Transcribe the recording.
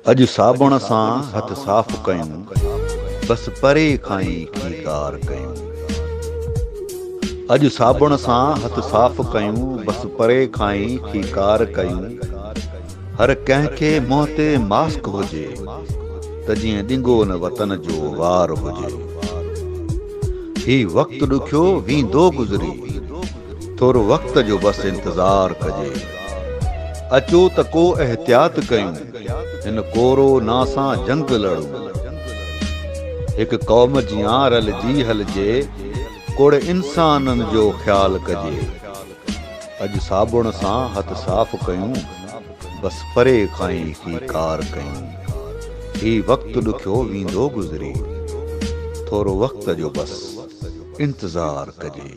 अॼु साबुण सां हथ साफ़ कयूं, बसि परे खां ई खीकार कयूं। अॼु साबुण सां हथ साफ़ कयूं, बसि परे खां ई खीकार कयूं। हर कंहिंखे मुंहं ते मास्क हुजे, त जीअं ॾिंगो न वतन जो वार हुजे। ही वक़्तु ॾुखियो वेंदो गुज़री, थोरो वक़्त जो बसि इंतज़ार कजे। अचो त को एहतियात कयूं, हिन कोरोना सां जंग लड़ूं। हिक क़ौम जियां रलिजी हलिजे, कोड़े इंसाननि जो ख़्यालु कजे। अॼु साबुण सां हथ साफ़ कयूं, बसि परे खां ई खीकार कयूं। ही वक़्तु ॾुखियो वेंदो गुज़री, थोरो वक़्त जो बसि इंतज़ार कजे।